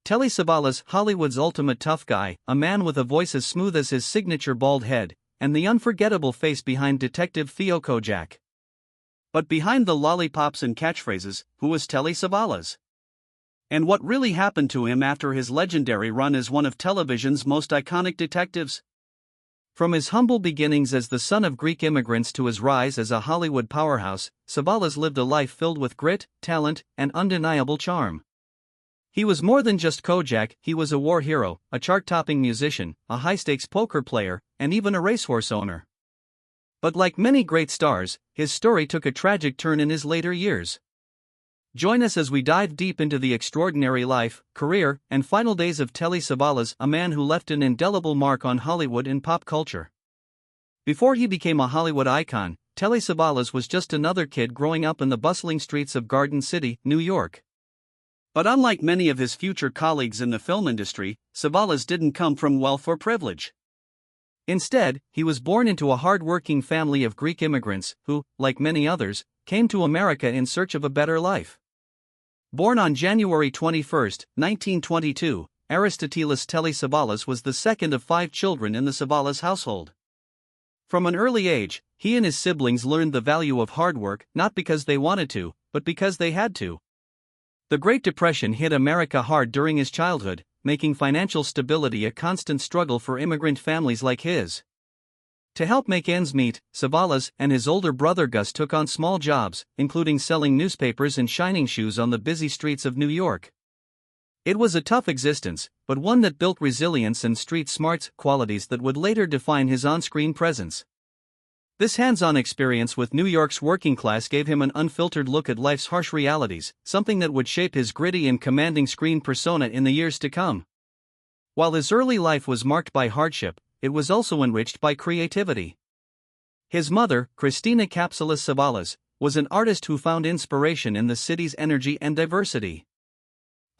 Telly Savalas, Hollywood's ultimate tough guy, a man with a voice as smooth as his signature bald head, and the unforgettable face behind Detective Theo Kojak. But behind the lollipops and catchphrases, who was Telly Savalas? And what really happened to him after his legendary run as one of television's most iconic detectives? From his humble beginnings as the son of Greek immigrants to his rise as a Hollywood powerhouse, Savalas lived a life filled with grit, talent, and undeniable charm. He was more than just Kojak, he was a war hero, a chart-topping musician, a high-stakes poker player, and even a racehorse owner. But like many great stars, his story took a tragic turn in his later years. Join us as we dive deep into the extraordinary life, career, and final days of Telly Savalas, a man who left an indelible mark on Hollywood and pop culture. Before he became a Hollywood icon, Telly Savalas was just another kid growing up in the bustling streets of Garden City, New York. But unlike many of his future colleagues in the film industry, Savalas didn't come from wealth or privilege. Instead, he was born into a hard-working family of Greek immigrants who, like many others, came to America in search of a better life. Born on January 21, 1922, Aristotelis Telly Savalas was the second of 5 children in the Savalas household. From an early age, he and his siblings learned the value of hard work not because they wanted to, but because they had to. The Great Depression hit America hard during his childhood, making financial stability a constant struggle for immigrant families like his. To help make ends meet, Savalas and his older brother Gus took on small jobs, including selling newspapers and shining shoes on the busy streets of New York. It was a tough existence, but one that built resilience and street smarts, qualities that would later define his on-screen presence. This hands-on experience with New York's working class gave him an unfiltered look at life's harsh realities, something that would shape his gritty and commanding screen persona in the years to come. While his early life was marked by hardship, it was also enriched by creativity. His mother, Christina Capsulis Savalas, was an artist who found inspiration in the city's energy and diversity.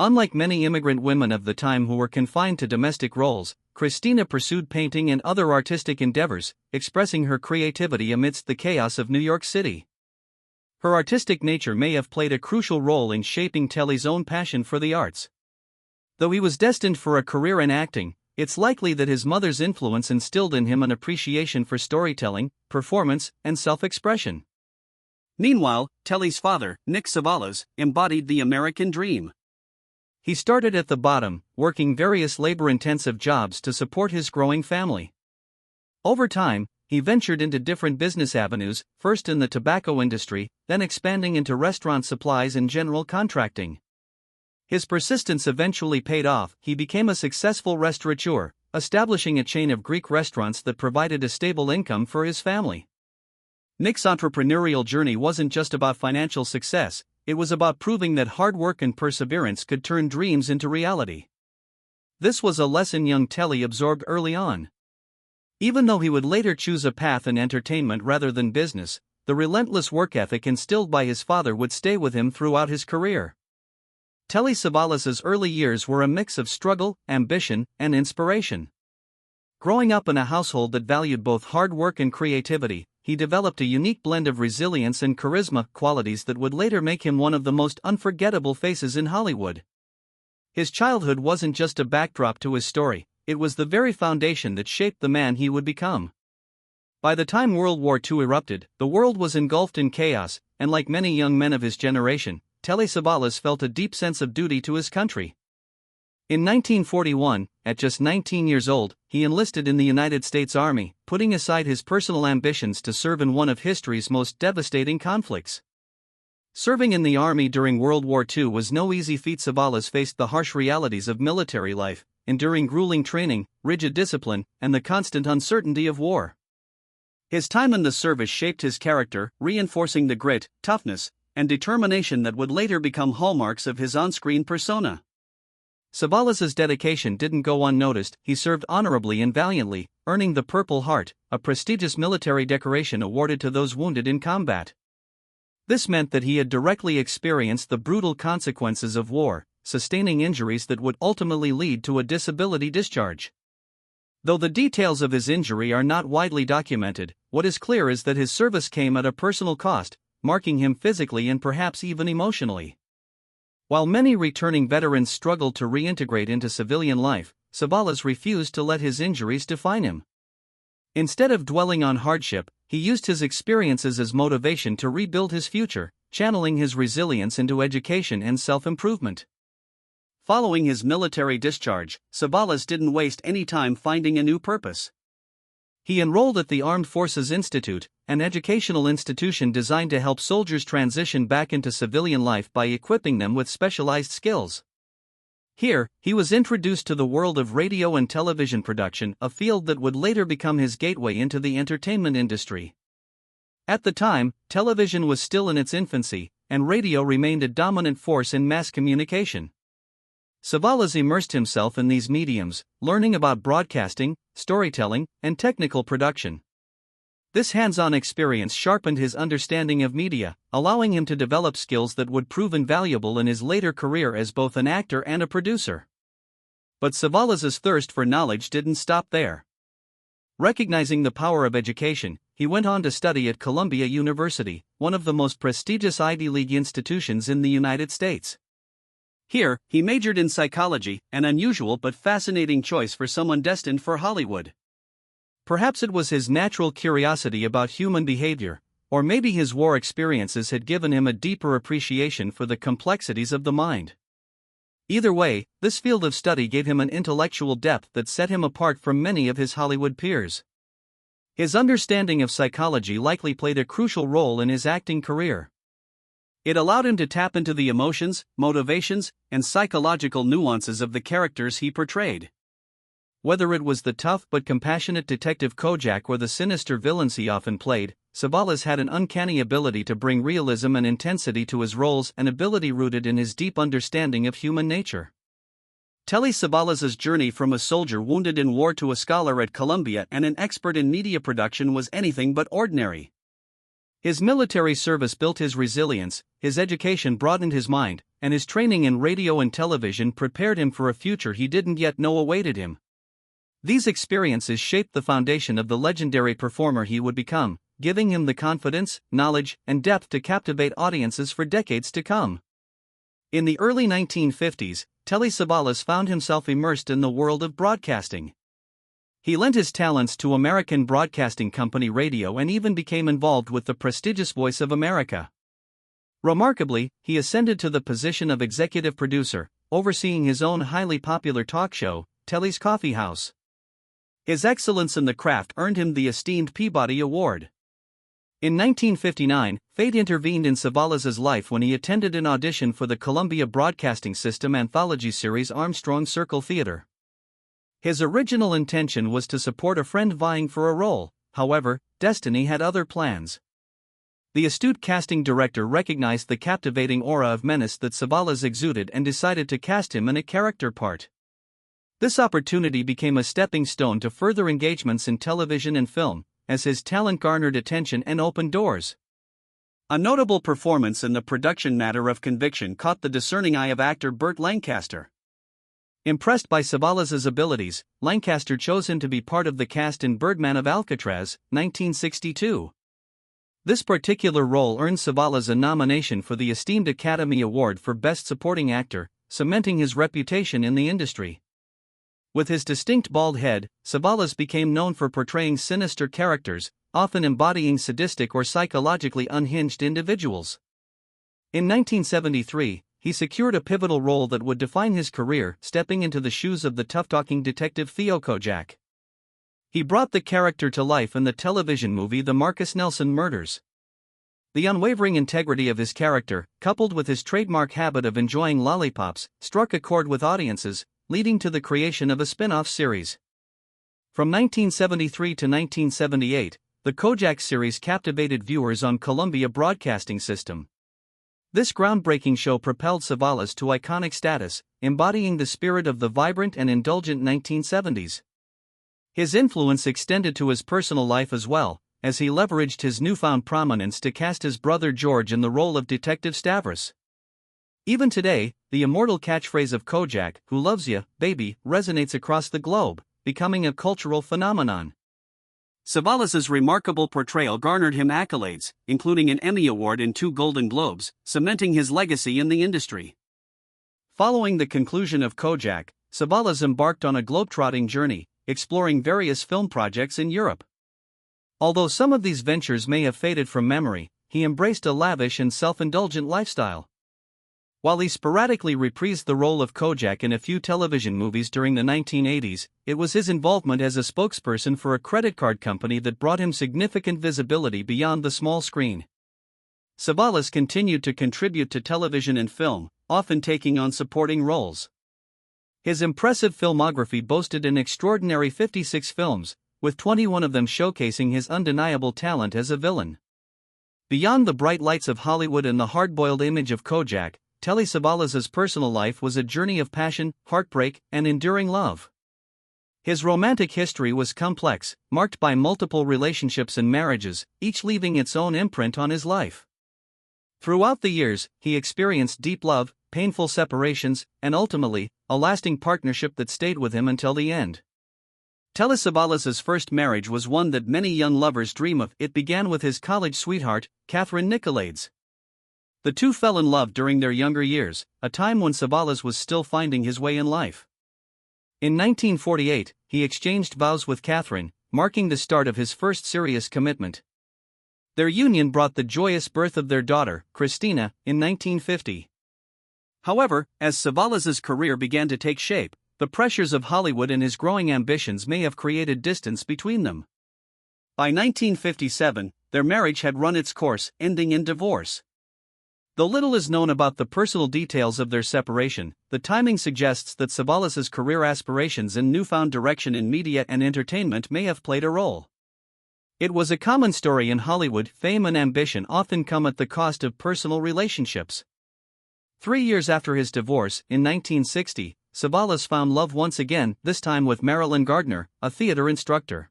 Unlike many immigrant women of the time who were confined to domestic roles, Christina pursued painting and other artistic endeavors, expressing her creativity amidst the chaos of New York City. Her artistic nature may have played a crucial role in shaping Telly's own passion for the arts. Though he was destined for a career in acting, it's likely that his mother's influence instilled in him an appreciation for storytelling, performance, and self-expression. Meanwhile, Telly's father, Nick Savalas, embodied the American dream. He started at the bottom, working various labor-intensive jobs to support his growing family. Over time, he ventured into different business avenues, first in the tobacco industry, then expanding into restaurant supplies and general contracting. His persistence eventually paid off. He became a successful restaurateur, establishing a chain of Greek restaurants that provided a stable income for his family. Nick's entrepreneurial journey wasn't just about financial success, it was about proving that hard work and perseverance could turn dreams into reality. This was a lesson young Telly absorbed early on. Even though he would later choose a path in entertainment rather than business, the relentless work ethic instilled by his father would stay with him throughout his career. Telly Savalas's early years were a mix of struggle, ambition, and inspiration. Growing up in a household that valued both hard work and creativity, he developed a unique blend of resilience and charisma, qualities that would later make him one of the most unforgettable faces in Hollywood. His childhood wasn't just a backdrop to his story, it was the very foundation that shaped the man he would become. By the time World War II erupted, the world was engulfed in chaos, and like many young men of his generation, Telly Savalas felt a deep sense of duty to his country. In 1941, at just 19 years old, he enlisted in the United States Army, putting aside his personal ambitions to serve in one of history's most devastating conflicts. Serving in the Army during World War II was no easy feat. Savalas faced the harsh realities of military life, enduring grueling training, rigid discipline, and the constant uncertainty of war. His time in the service shaped his character, reinforcing the grit, toughness, and determination that would later become hallmarks of his on-screen persona. Savalas's dedication didn't go unnoticed. He served honorably and valiantly, earning the Purple Heart, a prestigious military decoration awarded to those wounded in combat. This meant that he had directly experienced the brutal consequences of war, sustaining injuries that would ultimately lead to a disability discharge. Though the details of his injury are not widely documented, what is clear is that his service came at a personal cost, marking him physically and perhaps even emotionally. While many returning veterans struggled to reintegrate into civilian life, Savalas refused to let his injuries define him. Instead of dwelling on hardship, he used his experiences as motivation to rebuild his future, channeling his resilience into education and self-improvement. Following his military discharge, Savalas didn't waste any time finding a new purpose. He enrolled at the Armed Forces Institute, an educational institution designed to help soldiers transition back into civilian life by equipping them with specialized skills. Here, he was introduced to the world of radio and television production, a field that would later become his gateway into the entertainment industry. At the time, television was still in its infancy, and radio remained a dominant force in mass communication. Savalas immersed himself in these mediums, learning about broadcasting, storytelling, and technical production. This hands-on experience sharpened his understanding of media, allowing him to develop skills that would prove invaluable in his later career as both an actor and a producer. But Savalas's thirst for knowledge didn't stop there. Recognizing the power of education, he went on to study at Columbia University, one of the most prestigious Ivy League institutions in the United States. Here, he majored in psychology, an unusual but fascinating choice for someone destined for Hollywood. Perhaps it was his natural curiosity about human behavior, or maybe his war experiences had given him a deeper appreciation for the complexities of the mind. Either way, this field of study gave him an intellectual depth that set him apart from many of his Hollywood peers. His understanding of psychology likely played a crucial role in his acting career. It allowed him to tap into the emotions, motivations, and psychological nuances of the characters he portrayed. Whether it was the tough but compassionate Detective Kojak or the sinister villains he often played, Savalas had an uncanny ability to bring realism and intensity to his roles, an ability rooted in his deep understanding of human nature. Telly Savalas's journey from a soldier wounded in war to a scholar at Columbia and an expert in media production was anything but ordinary. His military service built his resilience, his education broadened his mind, and his training in radio and television prepared him for a future he didn't yet know awaited him. These experiences shaped the foundation of the legendary performer he would become, giving him the confidence, knowledge, and depth to captivate audiences for decades to come. In the early 1950s, Telly Savalas found himself immersed in the world of broadcasting. He lent his talents to American broadcasting company radio and even became involved with the prestigious Voice of America. Remarkably, he ascended to the position of executive producer, overseeing his own highly popular talk show, Telly's Coffee House. His excellence in the craft earned him the esteemed Peabody Award. In 1959, fate intervened in Savalas's life when he attended an audition for the Columbia Broadcasting System anthology series Armstrong Circle Theater. His original intention was to support a friend vying for a role, however, destiny had other plans. The astute casting director recognized the captivating aura of menace that Savalas exuded and decided to cast him in a character part. This opportunity became a stepping stone to further engagements in television and film, as his talent garnered attention and opened doors. A notable performance in the production Matter of Conviction caught the discerning eye of actor Burt Lancaster. Impressed by Savalas's abilities, Lancaster chose him to be part of the cast in Birdman of Alcatraz, 1962. This particular role earned Savalas a nomination for the esteemed Academy Award for Best Supporting Actor, cementing his reputation in the industry. With his distinct bald head, Savalas became known for portraying sinister characters, often embodying sadistic or psychologically unhinged individuals. In 1973, he secured a pivotal role that would define his career, stepping into the shoes of the tough-talking detective Theo Kojak. He brought the character to life in the television movie The Marcus Nelson Murders. The unwavering integrity of his character, coupled with his trademark habit of enjoying lollipops, struck a chord with audiences, leading to the creation of a spin-off series. From 1973 to 1978, the Kojak series captivated viewers on Columbia Broadcasting System. This groundbreaking show propelled Savalas to iconic status, embodying the spirit of the vibrant and indulgent 1970s. His influence extended to his personal life as well, as he leveraged his newfound prominence to cast his brother George in the role of Detective Stavros. Even today, the immortal catchphrase of Kojak, "Who loves ya, baby," resonates across the globe, becoming a cultural phenomenon. Savalas's remarkable portrayal garnered him accolades, including an Emmy Award and 2 Golden Globes, cementing his legacy in the industry. Following the conclusion of Kojak, Savalas embarked on a globetrotting journey, exploring various film projects in Europe. Although some of these ventures may have faded from memory, he embraced a lavish and self-indulgent lifestyle. While he sporadically reprised the role of Kojak in a few television movies during the 1980s, it was his involvement as a spokesperson for a credit card company that brought him significant visibility beyond the small screen. Savalas continued to contribute to television and film, often taking on supporting roles. His impressive filmography boasted an extraordinary 56 films, with 21 of them showcasing his undeniable talent as a villain. Beyond the bright lights of Hollywood and the hard-boiled image of Kojak, Telly Savalas's personal life was a journey of passion, heartbreak, and enduring love. His romantic history was complex, marked by multiple relationships and marriages, each leaving its own imprint on his life. Throughout the years, he experienced deep love, painful separations, and ultimately, a lasting partnership that stayed with him until the end. Telly Savalas's first marriage was one that many young lovers dream of. It began with his college sweetheart, Catherine Nicolaides. The two fell in love during their younger years, a time when Savalas was still finding his way in life. In 1948, he exchanged vows with Catherine, marking the start of his first serious commitment. Their union brought the joyous birth of their daughter, Christina, in 1950. However, as Savalas's career began to take shape, the pressures of Hollywood and his growing ambitions may have created distance between them. By 1957, their marriage had run its course, ending in divorce. Though little is known about the personal details of their separation, the timing suggests that Savalas's career aspirations and newfound direction in media and entertainment may have played a role. It was a common story in Hollywood. Fame and ambition often come at the cost of personal relationships. 3 years after his divorce, in 1960, Savalas found love once again, this time with Marilyn Gardner, a theater instructor.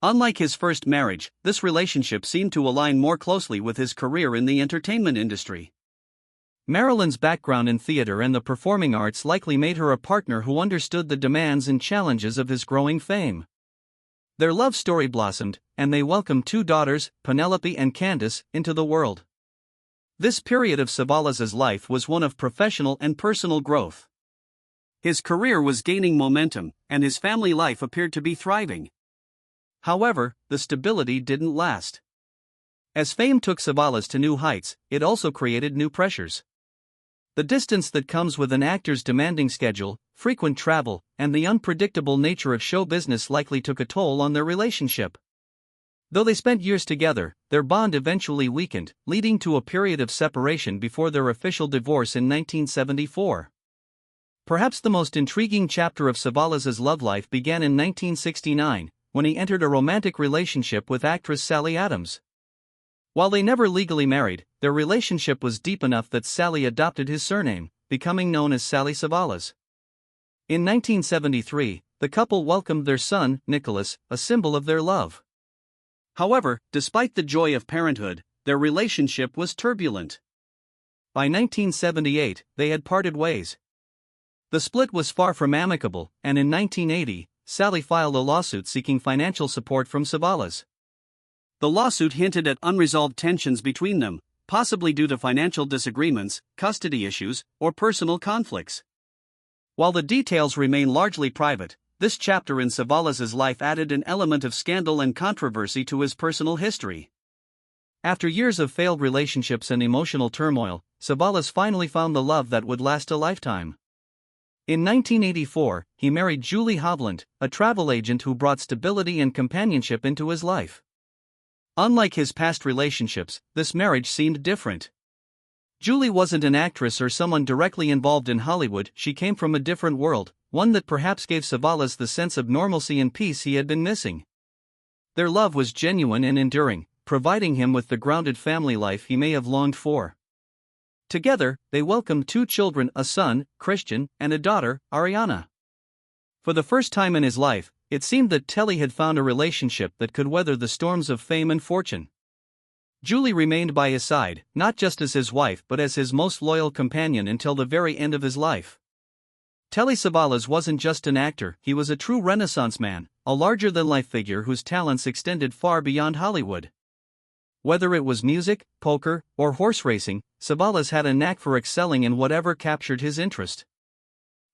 Unlike his first marriage, this relationship seemed to align more closely with his career in the entertainment industry. Marilyn's background in theater and the performing arts likely made her a partner who understood the demands and challenges of his growing fame. Their love story blossomed, and they welcomed 2 daughters, Penelope and Candace, into the world. This period of Savalas's life was one of professional and personal growth. His career was gaining momentum, and his family life appeared to be thriving. However, the stability didn't last. As fame took Savalas to new heights, it also created new pressures. The distance that comes with an actor's demanding schedule, frequent travel, and the unpredictable nature of show business likely took a toll on their relationship. Though they spent years together, their bond eventually weakened, leading to a period of separation before their official divorce in 1974. Perhaps the most intriguing chapter of Savalas's love life began in 1969, when he entered a romantic relationship with actress Sally Adams. While they never legally married, their relationship was deep enough that Sally adopted his surname, becoming known as Sally Savalas. In 1973, the couple welcomed their son, Nicholas, a symbol of their love. However, despite the joy of parenthood, their relationship was turbulent. By 1978, they had parted ways. The split was far from amicable, and in 1980, Sally filed a lawsuit seeking financial support from Savalas. The lawsuit hinted at unresolved tensions between them, possibly due to financial disagreements, custody issues, or personal conflicts. While the details remain largely private, this chapter in Savalas's life added an element of scandal and controversy to his personal history. After years of failed relationships and emotional turmoil, Savalas finally found the love that would last a lifetime. In 1984, he married Julie Hovland, a travel agent who brought stability and companionship into his life. Unlike his past relationships, this marriage seemed different. Julie wasn't an actress or someone directly involved in Hollywood. She came from a different world, one that perhaps gave Savalas the sense of normalcy and peace he had been missing. Their love was genuine and enduring, providing him with the grounded family life he may have longed for. Together, they welcomed 2 children, a son, Christian, and a daughter, Ariana. For the first time in his life, it seemed that Telly had found a relationship that could weather the storms of fame and fortune. Julie remained by his side, not just as his wife but as his most loyal companion until the very end of his life. Telly Savalas wasn't just an actor, he was a true Renaissance man, a larger-than-life figure whose talents extended far beyond Hollywood. Whether it was music, poker, or horse racing, Savalas had a knack for excelling in whatever captured his interest.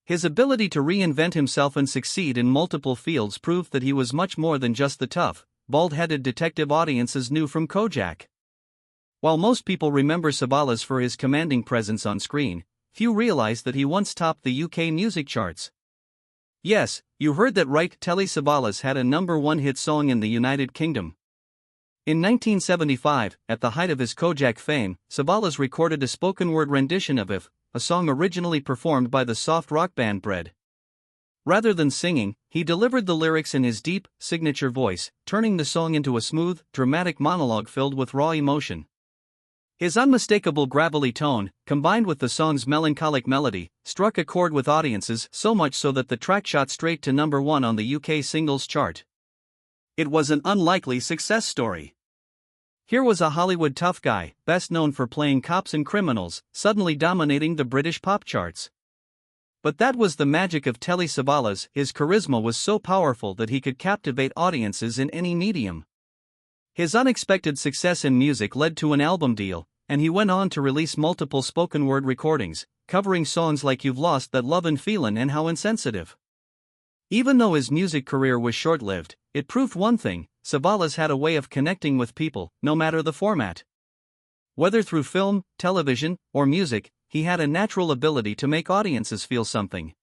His ability to reinvent himself and succeed in multiple fields proved that he was much more than just the tough, bald-headed detective audiences knew from Kojak. While most people remember Savalas for his commanding presence on screen, few realize that he once topped the UK music charts. Yes, you heard that right. Telly Savalas had a #1 hit song in the United Kingdom. In 1975, at the height of his Kojak fame, Savalas recorded a spoken-word rendition of If, a song originally performed by the soft rock band Bread. Rather than singing, he delivered the lyrics in his deep, signature voice, turning the song into a smooth, dramatic monologue filled with raw emotion. His unmistakable gravelly tone, combined with the song's melancholic melody, struck a chord with audiences, so much so that the track shot straight to #1 on the UK singles chart. It was an unlikely success story. Here was a Hollywood tough guy, best known for playing cops and criminals, suddenly dominating the British pop charts. But that was the magic of Telly Savalas. His charisma was so powerful that he could captivate audiences in any medium. His unexpected success in music led to an album deal, and he went on to release multiple spoken-word recordings, covering songs like You've Lost That Lovin' Feelin' and How Insensitive. Even though his music career was short-lived, it proved one thing: Savalas had a way of connecting with people, no matter the format. Whether through film, television, or music, he had a natural ability to make audiences feel something.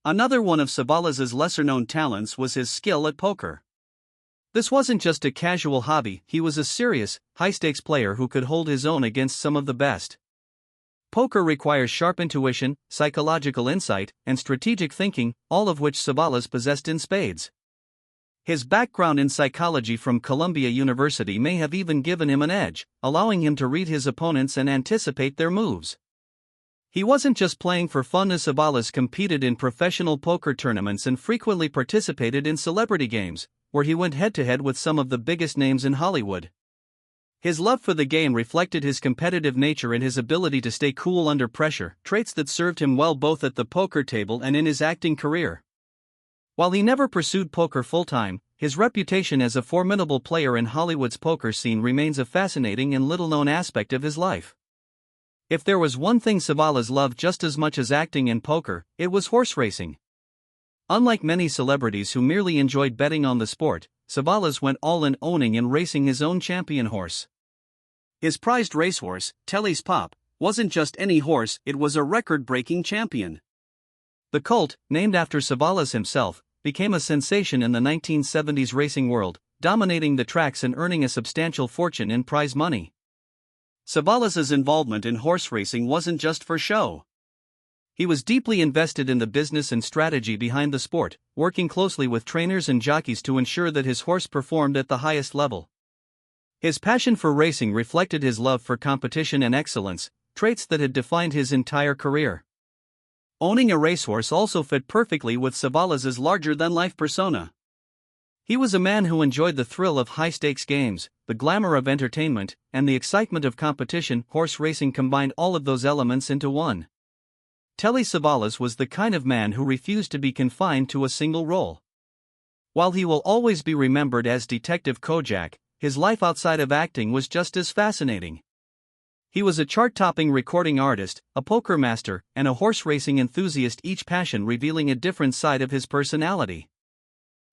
Another one of Savalas's lesser-known talents was his skill at poker. This wasn't just a casual hobby, he was a serious, high-stakes player who could hold his own against some of the best. Poker requires sharp intuition, psychological insight, and strategic thinking, all of which Savalas possessed in spades. His background in psychology from Columbia University may have even given him an edge, allowing him to read his opponents and anticipate their moves. He wasn't just playing for fun, as Savalas competed in professional poker tournaments and frequently participated in celebrity games, where he went head-to-head with some of the biggest names in Hollywood. His love for the game reflected his competitive nature and his ability to stay cool under pressure, traits that served him well both at the poker table and in his acting career. While he never pursued poker full-time, his reputation as a formidable player in Hollywood's poker scene remains a fascinating and little-known aspect of his life. If there was one thing Savalas loved just as much as acting and poker, it was horse racing. Unlike many celebrities who merely enjoyed betting on the sport, Savalas went all in, owning and racing his own champion horse. His prized racehorse, Telly's Pop, wasn't just any horse, it was a record-breaking champion. The colt, named after Savalas himself, became a sensation in the 1970s racing world, dominating the tracks and earning a substantial fortune in prize money. Savalas's involvement in horse racing wasn't just for show. He was deeply invested in the business and strategy behind the sport, working closely with trainers and jockeys to ensure that his horse performed at the highest level. His passion for racing reflected his love for competition and excellence, traits that had defined his entire career. Owning a racehorse also fit perfectly with Savalas's larger-than-life persona. He was a man who enjoyed the thrill of high-stakes games, the glamour of entertainment, and the excitement of competition. Horse racing combined all of those elements into one. Telly Savalas was the kind of man who refused to be confined to a single role. While he will always be remembered as Detective Kojak, his life outside of acting was just as fascinating. He was a chart-topping recording artist, a poker master, and a horse racing enthusiast, each passion revealing a different side of his personality.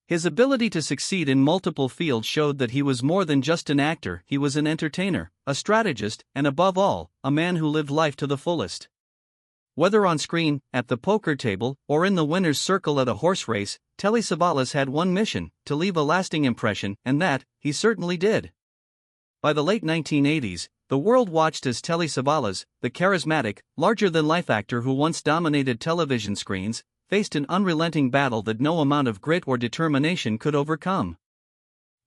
His ability to succeed in multiple fields showed that he was more than just an actor. He was an entertainer, a strategist, and above all, a man who lived life to the fullest. Whether on screen, at the poker table, or in the winner's circle at a horse race, Telly Savalas had one mission: to leave a lasting impression, and that, he certainly did. By the late 1980s, the world watched as Telly Savalas, the charismatic, larger-than-life actor who once dominated television screens, faced an unrelenting battle that no amount of grit or determination could overcome.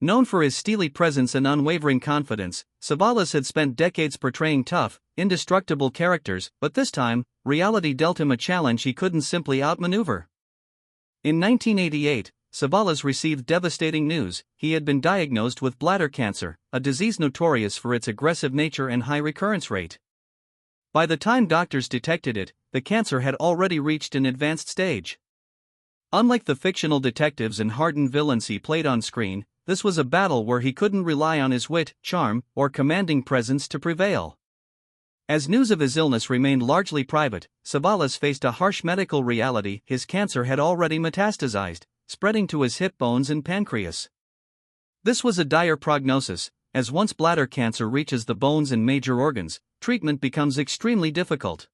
Known for his steely presence and unwavering confidence, Savalas had spent decades portraying tough, indestructible characters, but this time, reality dealt him a challenge he couldn't simply outmaneuver. In 1988, Savalas received devastating news: he had been diagnosed with bladder cancer, a disease notorious for its aggressive nature and high recurrence rate. By the time doctors detected it, the cancer had already reached an advanced stage. Unlike the fictional detectives and hardened villains he played on screen, this was a battle where he couldn't rely on his wit, charm, or commanding presence to prevail. As news of his illness remained largely private, Savalas faced a harsh medical reality: his cancer had already metastasized, spreading to his hip bones and pancreas. This was a dire prognosis, as once bladder cancer reaches the bones and major organs, treatment becomes extremely difficult.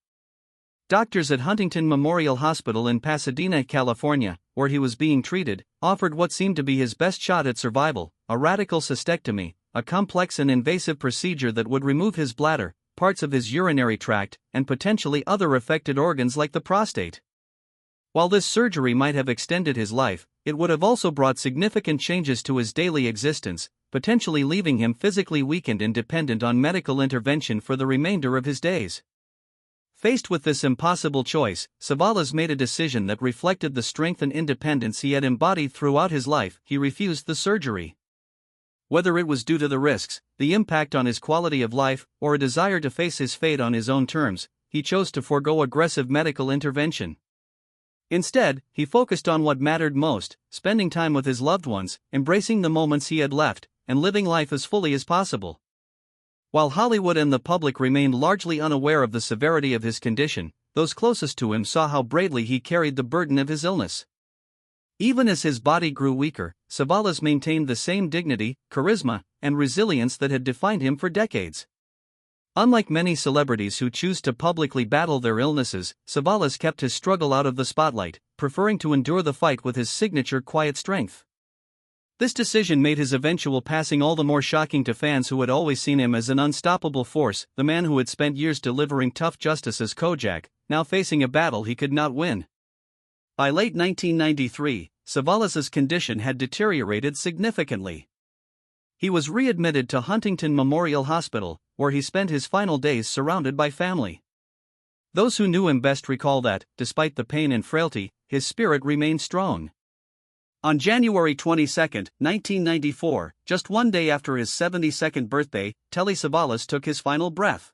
Doctors at Huntington Memorial Hospital in Pasadena, California, where he was being treated, offered what seemed to be his best shot at survival: a radical cystectomy, a complex and invasive procedure that would remove his bladder, parts of his urinary tract, and potentially other affected organs like the prostate. While this surgery might have extended his life, it would have also brought significant changes to his daily existence, potentially leaving him physically weakened and dependent on medical intervention for the remainder of his days. Faced with this impossible choice, Savalas made a decision that reflected the strength and independence he had embodied throughout his life: he refused the surgery. Whether it was due to the risks, the impact on his quality of life, or a desire to face his fate on his own terms, he chose to forego aggressive medical intervention. Instead, he focused on what mattered most: spending time with his loved ones, embracing the moments he had left, and living life as fully as possible. While Hollywood and the public remained largely unaware of the severity of his condition, those closest to him saw how bravely he carried the burden of his illness. Even as his body grew weaker, Savalas maintained the same dignity, charisma, and resilience that had defined him for decades. Unlike many celebrities who choose to publicly battle their illnesses, Savalas kept his struggle out of the spotlight, preferring to endure the fight with his signature quiet strength. This decision made his eventual passing all the more shocking to fans who had always seen him as an unstoppable force: the man who had spent years delivering tough justice as Kojak, now facing a battle he could not win. By late 1993, Savalas's condition had deteriorated significantly. He was readmitted to Huntington Memorial Hospital, where he spent his final days surrounded by family. Those who knew him best recall that, despite the pain and frailty, his spirit remained strong. On January 22, 1994, just one day after his 72nd birthday, Telly Savalas took his final breath.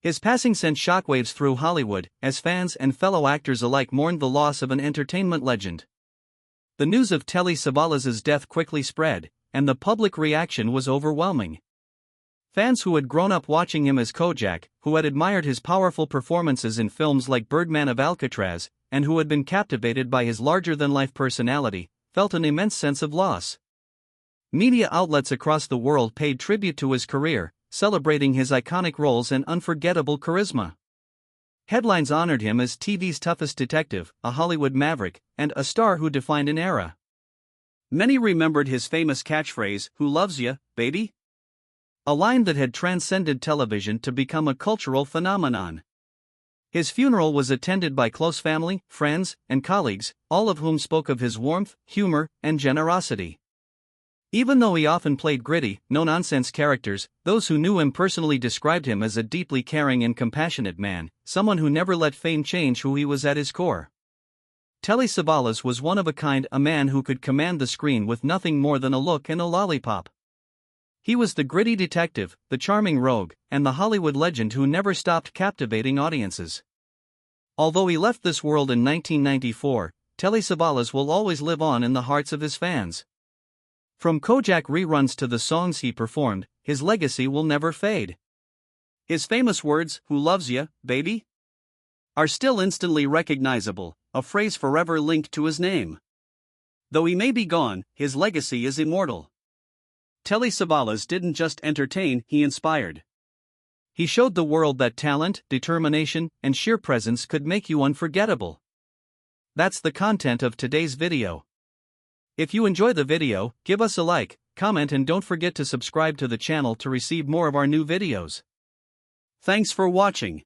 His passing sent shockwaves through Hollywood, as fans and fellow actors alike mourned the loss of an entertainment legend. The news of Telly Savalas's death quickly spread, and the public reaction was overwhelming. Fans who had grown up watching him as Kojak, who had admired his powerful performances in films like Birdman of Alcatraz, and who had been captivated by his larger-than-life personality, felt an immense sense of loss. Media outlets across the world paid tribute to his career, celebrating his iconic roles and unforgettable charisma. Headlines honored him as TV's toughest detective, a Hollywood maverick, and a star who defined an era. Many remembered his famous catchphrase, "Who loves ya, baby?" a line that had transcended television to become a cultural phenomenon. His funeral was attended by close family, friends, and colleagues, all of whom spoke of his warmth, humor, and generosity. Even though he often played gritty, no-nonsense characters, those who knew him personally described him as a deeply caring and compassionate man, someone who never let fame change who he was at his core. Telly Savalas was one of a kind, a man who could command the screen with nothing more than a look and a lollipop. He was the gritty detective, the charming rogue, and the Hollywood legend who never stopped captivating audiences. Although he left this world in 1994, Telly Savalas will always live on in the hearts of his fans. From Kojak reruns to the songs he performed, his legacy will never fade. His famous words, "Who loves ya, baby?" are still instantly recognizable, a phrase forever linked to his name. Though he may be gone, his legacy is immortal. Telly Savalas didn't just entertain, he inspired. He showed the world that talent, determination, and sheer presence could make you unforgettable. That's the content of today's video. If you enjoy the video, give us a like, comment, and don't forget to subscribe to the channel to receive more of our new videos. Thanks for watching.